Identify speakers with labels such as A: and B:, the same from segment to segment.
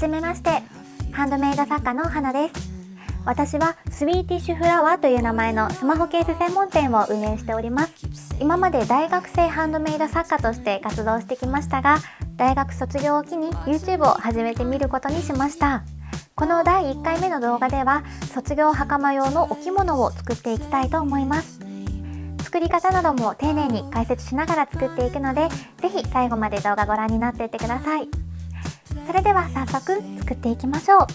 A: じめまして、ハンドメイド作家の花です。私はスイーティッシュフラワーという名前のスマホケース専門店を運営しております。今まで大学生ハンドメイド作家として活動してきましたが、大学卒業を機に YouTube を始めてみることにしました。この第1回目の動画では卒業袴用のお着物を作っていきたいと思います。作り方なども丁寧に解説しながら作っていくので、ぜひ最後まで動画ご覧になっていってください。それでは早速作っていきましょう。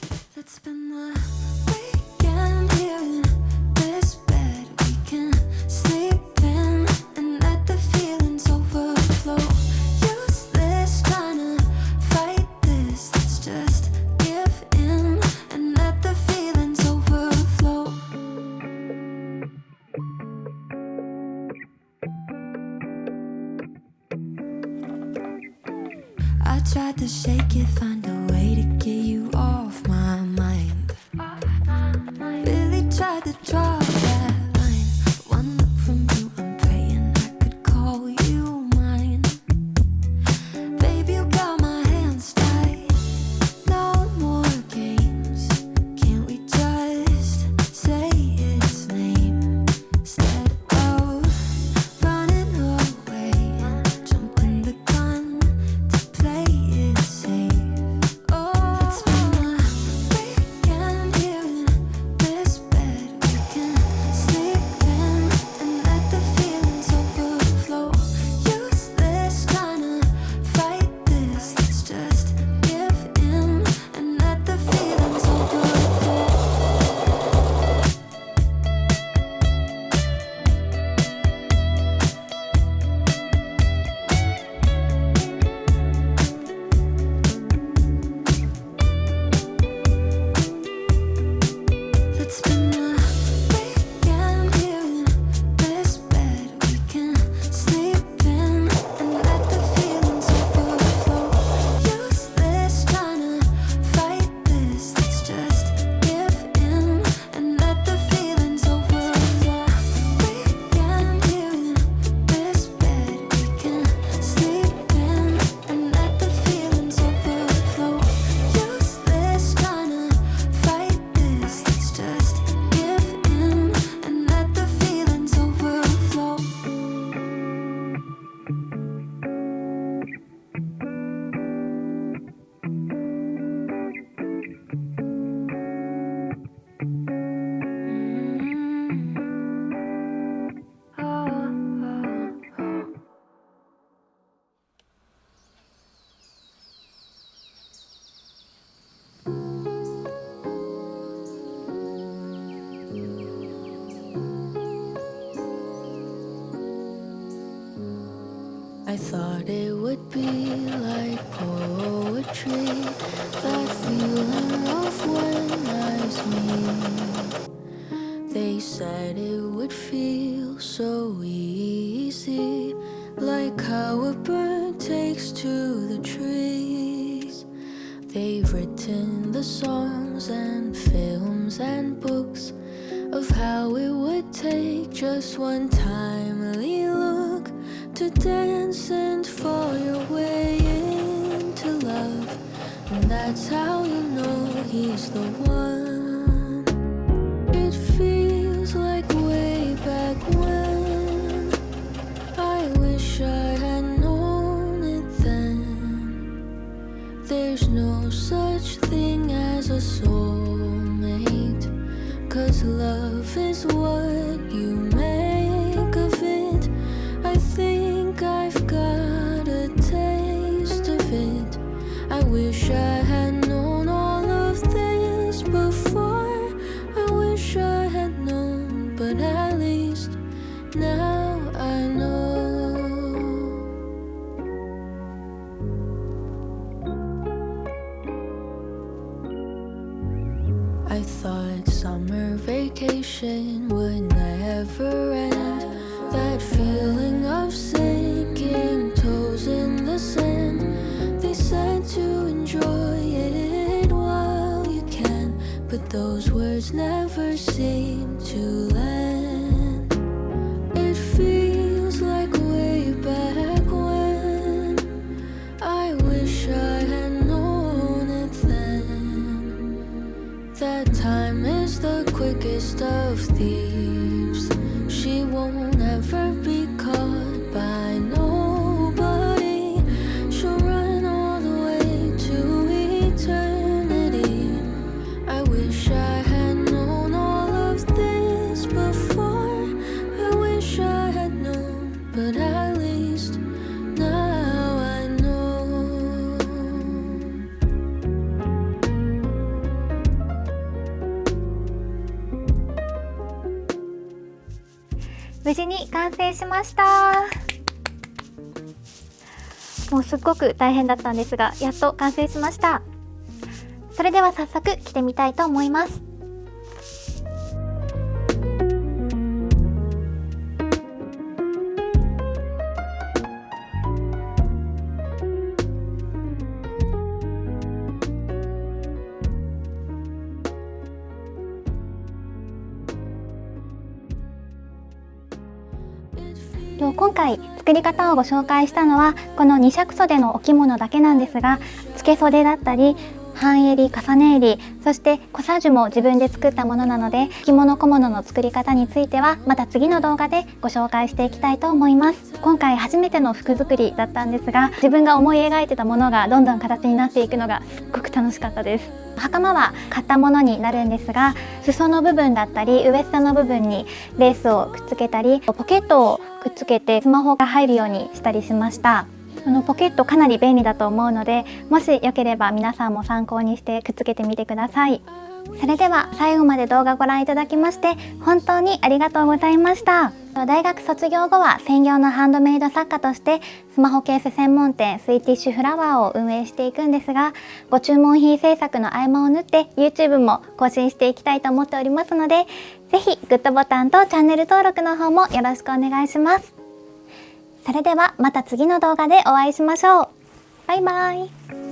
B: I tried to shake it, find a way to get you off my mind. Really tried to draw that line. One look from you, I'm praying I could call you mine. Baby, you got my hands tied. No more games. Can't we just say its name instead of running away and jumping the gun to play it safe? Oh, it's been a weekend here in this bed we can sleep in and let the feelings overflow. Useless trying to fight this. Let's just give in and let the feelings overflow. It's been a weekend here in this bed we can sleep in and let the feelings overflow. Useless trying to fight this. Let's just give in and let the feelings overflow. Weekend here in this bed we can sleep in and let the feelings overflow. Useless trying to fight this. Let's just give in and let the feelings overflow. I thought it would be like poetry, that feeling of when eyes meet. They said it would feel so easy, like how a bird takes to the trees. They've written the songs and films and books of how it would take just one timely look to dance and fall your way into love. And that's how you know he's the one. It feels like way back when. I wish I had known it then. There's no such thing as a soulmate, 'cause love is what you make of it. I think I've got a taste of it. I wish I had known all of this before.
A: 完成しました。もうすっごく大変だったんですが、やっと完成しました。それでは早速着てみたいと思います。今回作り方をご紹介したのはこの2尺袖のお着物だけなんですが、付け袖だったり半襟、重ね襟、そしてコサージュも自分で作ったものなので、着物小物の作り方についてはまた次の動画でご紹介していきたいと思います。今回初めての服作りだったんですが、自分が思い描いてたものがどんどん形になっていくのがすっごく楽しかったです。袴は買ったものになるんですが、裾の部分だったりウエストの部分にレースをくっつけたり、ポケットをくっつけてスマホが入るようにしたりしました。このポケットかなり便利だと思うので、もしよければ皆さんも参考にしてくっつけてみてください。それでは最後まで動画ご覧いただきまして本当にありがとうございました。大学卒業後は専業のハンドメイド作家としてスマホケース専門店スイーティッシュフラワーを運営していくんですが、ご注文品制作の合間を縫って YouTube も更新していきたいと思っておりますので、ぜひグッドボタンとチャンネル登録の方もよろしくお願いします。それではまた次の動画でお会いしましょう。バイバイ。